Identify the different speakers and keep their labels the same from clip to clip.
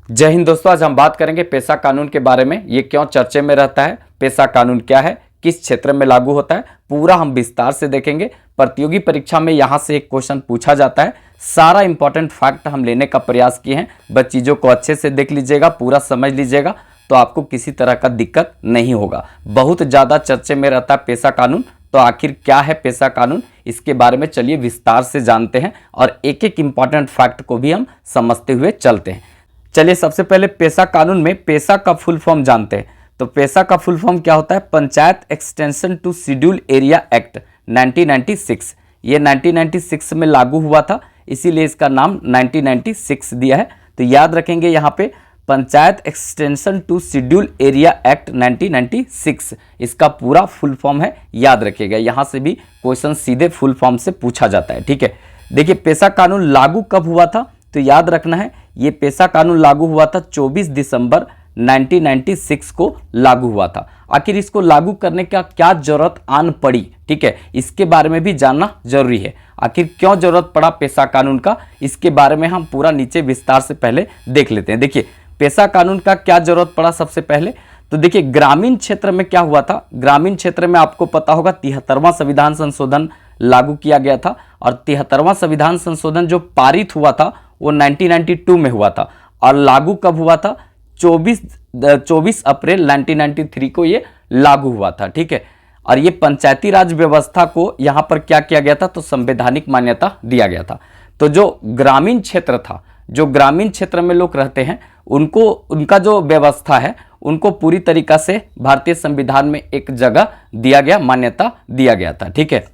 Speaker 1: जय हिंद दोस्तों, आज हम बात करेंगे पेशा कानून के बारे में। ये क्यों चर्चे में रहता है, पेशा कानून क्या है, किस क्षेत्र में लागू होता है, पूरा हम विस्तार से देखेंगे। प्रतियोगी परीक्षा में यहाँ से एक क्वेश्चन पूछा जाता है। सारा इंपॉर्टेंट फैक्ट हम लेने का प्रयास किए हैं, बस चीज़ों को अच्छे से देख लीजिएगा, पूरा समझ लीजिएगा तो आपको किसी तरह का दिक्कत नहीं होगा। बहुत ज़्यादा चर्चे में रहता है पेशा कानून। तो आखिर क्या है पेशा कानून, इसके बारे में चलिए विस्तार से जानते हैं और एक एक इंपॉर्टेंट फैक्ट को भी हम समझते हुए चलते हैं। चलिए सबसे पहले पेशा कानून में पेशा का फुल फॉर्म जानते हैं। तो पेशा का फुल फॉर्म क्या होता है? Panchayat extension to schedule area act 1996। ये 1996 में लागू हुआ था, इसीलिए इसका नाम 1996 दिया है। तो याद रखेंगे यहाँ पे panchayat extension to schedule area act 1996, इसका पूरा फुल फॉर्म है, याद रखिएगा। यहाँ से भी क्वेश्चन सीधे फुल फॉर्म से पूछा जाता है, ठीक है। देखिए पेशा कानून लागू कब हुआ था, तो याद रखना है ये पेशा कानून लागू हुआ था 24 दिसंबर 1996 को लागू हुआ था। आखिर इसको लागू करने का क्या जरूरत आन पड़ी, ठीक है, इसके बारे में भी जानना जरूरी है। आखिर क्यों जरूरत पड़ा पेशा कानून का, इसके बारे में हम पूरा नीचे विस्तार से पहले देख लेते हैं। देखिए पेशा कानून का क्या जरूरत पड़ा सबसे पहले, तो देखिए ग्रामीण क्षेत्र में क्या हुआ था। ग्रामीण क्षेत्र में आपको पता होगा 73वां संविधान संशोधन लागू किया गया था और 73वां संविधान संशोधन जो पारित हुआ था वो 1992 में हुआ था और लागू कब हुआ था? 24 अप्रैल 1993 को ये लागू हुआ था, ठीक है। और ये पंचायती राज व्यवस्था को यहाँ पर क्या किया गया था, तो संवैधानिक मान्यता दिया गया था। तो जो ग्रामीण क्षेत्र था, जो ग्रामीण क्षेत्र में लोग रहते हैं, उनको उनका जो व्यवस्था है उनको पूरी तरीका से भारतीय संविधान में एक जगह दिया गया, मान्यता दिया गया था, ठीक है।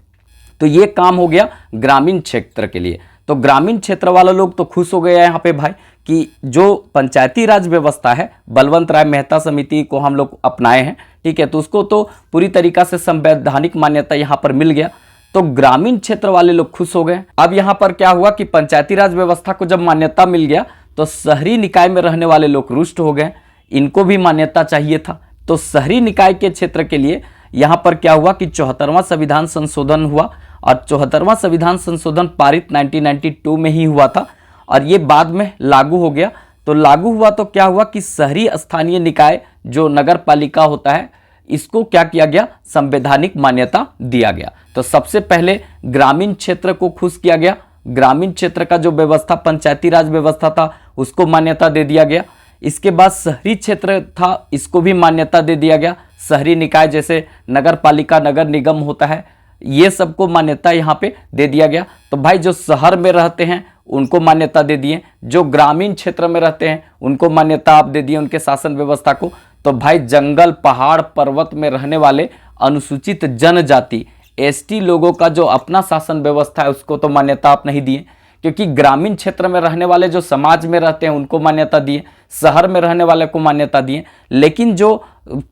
Speaker 1: तो ये काम हो गया ग्रामीण क्षेत्र के लिए। तो ग्रामीण क्षेत्र वाले लोग तो खुश हो गए यहाँ पे भाई कि जो पंचायती राज व्यवस्था है, बलवंत राय मेहता समिति को हम लोग अपनाए हैं, ठीक है, तो उसको तो पूरी तरीका से संवैधानिक मान्यता यहाँ पर मिल गया। तो ग्रामीण क्षेत्र वाले लोग खुश हो गए। अब यहाँ पर क्या हुआ कि पंचायती राज व्यवस्था को जब मान्यता मिल गया तो शहरी निकाय में रहने वाले लोग रुष्ट हो गए, इनको भी मान्यता चाहिए था। तो शहरी निकाय के क्षेत्र के लिए यहाँ पर क्या हुआ कि 74वां संविधान संशोधन हुआ और 74वां संविधान संशोधन पारित 1992 में ही हुआ था और ये बाद में लागू हो गया। तो लागू हुआ तो क्या हुआ कि शहरी स्थानीय निकाय जो नगर पालिका होता है, इसको क्या किया गया, संवैधानिक मान्यता दिया गया। तो सबसे पहले ग्रामीण क्षेत्र को खुश किया गया, ग्रामीण क्षेत्र का जो व्यवस्था पंचायती राज व्यवस्था था उसको मान्यता दे दिया गया। इसके बाद शहरी क्षेत्र था, इसको भी मान्यता दे दिया गया। शहरी निकाय जैसे नगर पालिका, नगर निगम होता है, ये सबको मान्यता यहाँ पे दे दिया गया। तो भाई जो शहर में रहते हैं उनको मान्यता दे दिए, जो ग्रामीण क्षेत्र में रहते हैं उनको मान्यता आप दे दिए उनके शासन व्यवस्था को। तो भाई जंगल, पहाड़, पर्वत में रहने वाले अनुसूचित जनजाति एसटी लोगों का जो अपना शासन व्यवस्था है उसको तो मान्यता आप नहीं दिए, क्योंकि ग्रामीण क्षेत्र में रहने वाले जो समाज में रहते हैं उनको मान्यता दिए, शहर में रहने वाले को मान्यता दिए, लेकिन जो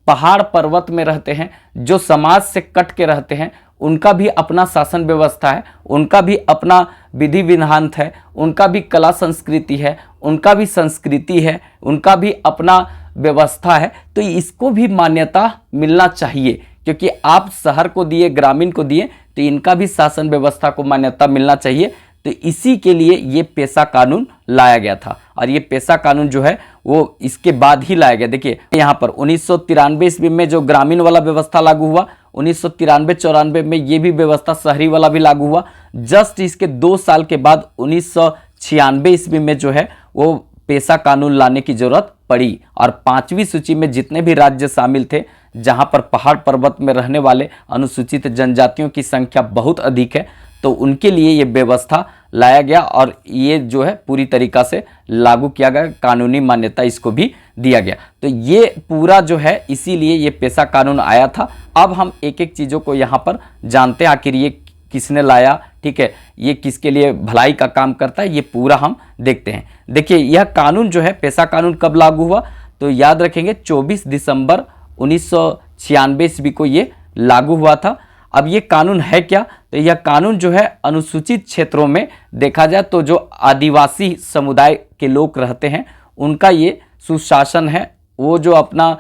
Speaker 1: पहाड़ पर्वत में रहते हैं, जो समाज से कट के रहते हैं, उनका भी अपना शासन व्यवस्था है, उनका भी अपना विधि विधान है, उनका भी कला संस्कृति है, उनका भी संस्कृति है, उनका भी अपना व्यवस्था है। तो इसको भी मान्यता मिलना चाहिए, क्योंकि आप शहर को दिए, ग्रामीण को दिए, तो इनका भी शासन व्यवस्था को मान्यता मिलना चाहिए। तो इसी के लिए ये पेशा कानून लाया गया था और ये पेशा कानून जो है वो इसके बाद ही लाया गया। देखिए यहाँ पर 1993 ईस्वी में जो ग्रामीण वाला व्यवस्था लागू हुआ, 1993-94 में ये भी व्यवस्था शहरी वाला भी लागू हुआ। जस्ट इसके 2 साल के बाद 1996 ईस्वी में जो है वो पेशा कानून लाने की जरूरत पड़ी और 5वीं सूची में जितने भी राज्य शामिल थे जहां पर पहाड़ पर्वत में रहने वाले अनुसूचित जनजातियों की संख्या बहुत अधिक है, तो उनके लिए ये व्यवस्था लाया गया और ये जो है पूरी तरीका से लागू किया गया, कानूनी मान्यता इसको भी दिया गया। तो ये पूरा जो है इसीलिए ये पेशा कानून आया था। अब हम एक एक चीज़ों को यहाँ पर जानते हैं, आखिर ये किसने लाया, ठीक है, ये किसके लिए भलाई का काम करता है, ये पूरा हम देखते हैं। देखिए यह कानून जो है पेशा कानून कब लागू हुआ, तो याद रखेंगे 24 दिसंबर 1996 ईस्वी को ये लागू हुआ था। अब ये कानून है क्या, तो यह कानून जो है अनुसूचित क्षेत्रों में देखा जाए तो जो आदिवासी समुदाय के लोग रहते हैं उनका ये सुशासन है, वो जो अपना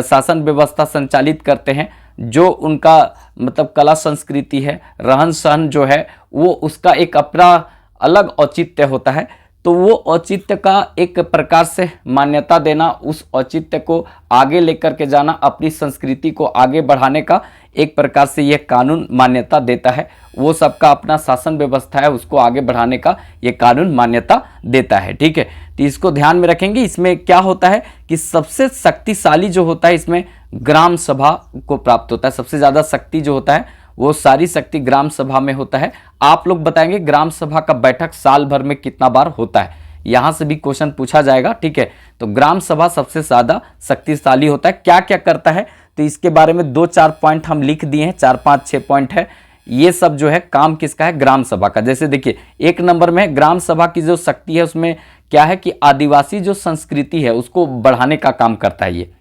Speaker 1: शासन व्यवस्था संचालित करते हैं, जो उनका मतलब कला संस्कृति है, रहन सहन जो है वो उसका एक अपना अलग औचित्य होता है। तो वो औचित्य का एक प्रकार से मान्यता देना, उस औचित्य को आगे लेकर के जाना, अपनी संस्कृति को आगे बढ़ाने का एक प्रकार से यह कानून मान्यता देता है। वो सबका अपना शासन व्यवस्था है, उसको आगे बढ़ाने का ये कानून मान्यता देता है। ठीक है, तो इसको ध्यान में रखेंगे। इसमें क्या होता है कि सबसे शक्तिशाली जो होता है इसमें ग्राम सभा को प्राप्त होता है। सबसे ज़्यादा शक्ति जो होता है वो सारी शक्ति ग्राम सभा में होता है। आप लोग बताएंगे ग्राम सभा का बैठक साल भर में कितना बार होता है, यहां से भी क्वेश्चन पूछा जाएगा। ठीक है, तो ग्राम सभा सबसे ज्यादा शक्तिशाली होता है। क्या क्या करता है, तो इसके बारे में 2-4 पॉइंट हम लिख दिए हैं, 4-5-6 पॉइंट है। ये सब जो है काम किसका है, ग्राम सभा का। जैसे देखिए 1 नंबर में ग्राम सभा की जो शक्ति है उसमें क्या है कि आदिवासी जो संस्कृति है उसको बढ़ाने का काम करता है ये।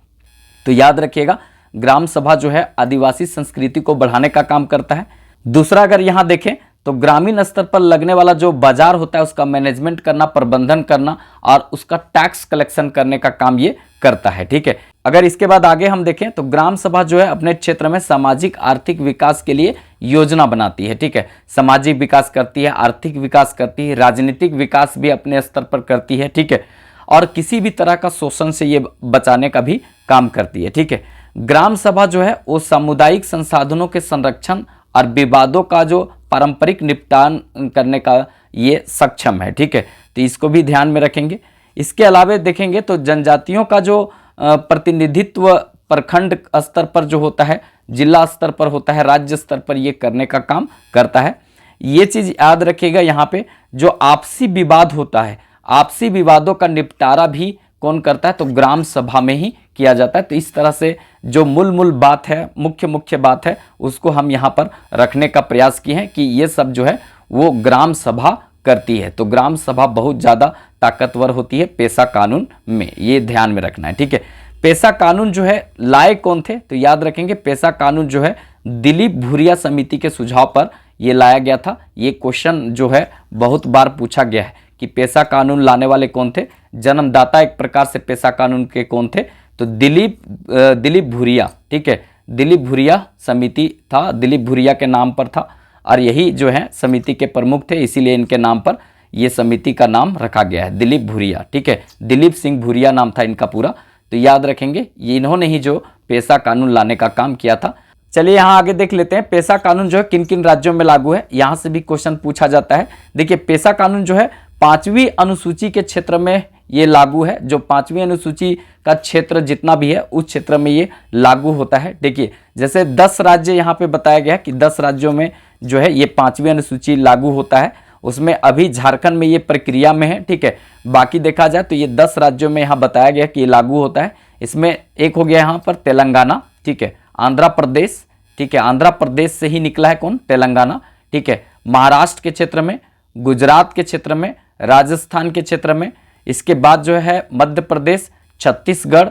Speaker 1: तो याद रखिएगा ग्राम सभा जो है आदिवासी संस्कृति को बढ़ाने का काम करता है। दूसरा अगर यहां देखें तो ग्रामीण स्तर पर लगने वाला जो बाजार होता है उसका मैनेजमेंट करना, प्रबंधन करना और उसका टैक्स कलेक्शन करने का काम ये करता है। ठीक है, अगर इसके बाद आगे हम देखें तो ग्राम सभा जो है अपने क्षेत्र में सामाजिक आर्थिक विकास के लिए योजना बनाती है। ठीक है, सामाजिक विकास करती है, आर्थिक विकास करती है, राजनीतिक विकास भी अपने स्तर पर करती है। ठीक है, और किसी भी तरह का शोषण से ये बचाने का भी काम करती है। ठीक है, ग्राम सभा जो है वो सामुदायिक संसाधनों के संरक्षण और विवादों का जो पारंपरिक निपटान करने का ये सक्षम है। ठीक है, तो इसको भी ध्यान में रखेंगे। इसके अलावा देखेंगे तो जनजातियों का जो प्रतिनिधित्व प्रखंड स्तर पर जो होता है, जिला स्तर पर होता है, राज्य स्तर पर ये करने का काम करता है। ये चीज़ याद रखिएगा। यहाँ पे जो आपसी विवाद होता है, आपसी विवादों का निपटारा भी कौन करता है, तो ग्राम सभा में ही किया जाता है। तो इस तरह से जो मूल बात है, मुख्य बात है, उसको हम यहाँ पर रखने का प्रयास किए हैं कि ये सब जो है वो ग्राम सभा करती है। तो ग्राम सभा बहुत ज़्यादा ताकतवर होती है पेशा कानून में, ये ध्यान में रखना है। ठीक है, पेशा कानून जो है लाए कौन थे, तो याद रखेंगे पेशा कानून जो है दिलीप भूरिया समिति के सुझाव पर ये लाया गया था। ये क्वेश्चन जो है बहुत बार पूछा गया है कि पेशा कानून लाने वाले कौन थे, जन्मदाता एक प्रकार से पेशा कानून के कौन थे, तो दिलीप भूरिया। ठीक है, दिलीप भूरिया समिति था, दिलीप भूरिया के नाम पर था और यही जो है समिति के प्रमुख थे, इसीलिए इनके नाम पर यह समिति का नाम रखा गया है, दिलीप भूरिया। ठीक है, दिलीप सिंह भूरिया नाम था इनका पूरा। तो याद रखेंगे ये इन्होंने ही जो पेशा कानून लाने का काम किया था। चलिए यहाँ आगे देख लेते हैं पेशा कानून जो है किन किन राज्यों में लागू है, यहाँ से भी क्वेश्चन पूछा जाता है। देखिए पेशा कानून जो है 5वीं अनुसूची के क्षेत्र में ये लागू है। जो 5वीं अनुसूची का क्षेत्र जितना भी है उस क्षेत्र में ये लागू होता है। देखिए जैसे 10 राज्य यहाँ पे बताया गया कि 10 राज्यों में जो है ये 5वीं अनुसूची लागू होता है। उसमें अभी झारखंड में ये प्रक्रिया में है। ठीक है, बाकी देखा जाए तो ये 10 राज्यों में यहाँ बताया गया कि ये लागू होता है। इसमें एक हो गया यहाँ पर तेलंगाना, ठीक है, आंध्र प्रदेश, ठीक है, आंध्र प्रदेश से ही निकला है कौन, तेलंगाना। ठीक है, महाराष्ट्र के क्षेत्र में, गुजरात के क्षेत्र में, राजस्थान के क्षेत्र में, इसके बाद जो है मध्य प्रदेश, छत्तीसगढ़,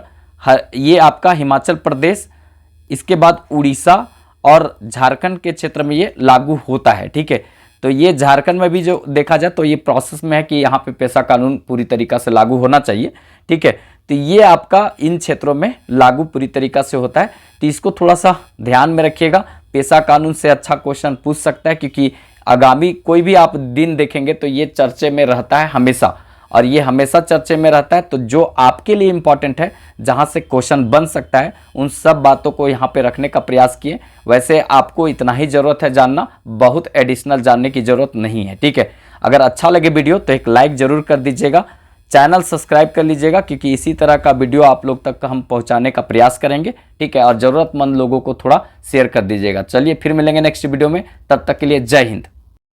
Speaker 1: ये आपका हिमाचल प्रदेश, इसके बाद उड़ीसा और झारखंड के क्षेत्र में ये लागू होता है। ठीक है, तो ये झारखंड में भी जो देखा जाए तो ये प्रोसेस में है कि यहाँ पे पेशा कानून पूरी तरीका से लागू होना चाहिए। ठीक है, तो ये आपका इन क्षेत्रों में लागू पूरी तरीका से होता है। तो इसको थोड़ा सा ध्यान में रखिएगा। पेशा कानून से अच्छा क्वेश्चन पूछ सकता है, क्योंकि आगामी कोई भी आप दिन देखेंगे तो ये चर्चे में रहता है हमेशा, और ये हमेशा चर्चे में रहता है। तो जो आपके लिए इंपॉर्टेंट है, जहां से क्वेश्चन बन सकता है, उन सब बातों को यहाँ पे रखने का प्रयास किए। वैसे आपको इतना ही जरूरत है जानना, बहुत एडिशनल जानने की जरूरत नहीं है। ठीक है, अगर अच्छा लगे वीडियो तो एक लाइक जरूर कर दीजिएगा, चैनल सब्सक्राइब कर लीजिएगा, क्योंकि इसी तरह का वीडियो आप लोग तक हम पहुंचाने का प्रयास करेंगे। ठीक है, और ज़रूरतमंद लोगों को थोड़ा शेयर कर दीजिएगा। चलिए फिर मिलेंगे नेक्स्ट वीडियो में, तब तक के लिए जय हिंद।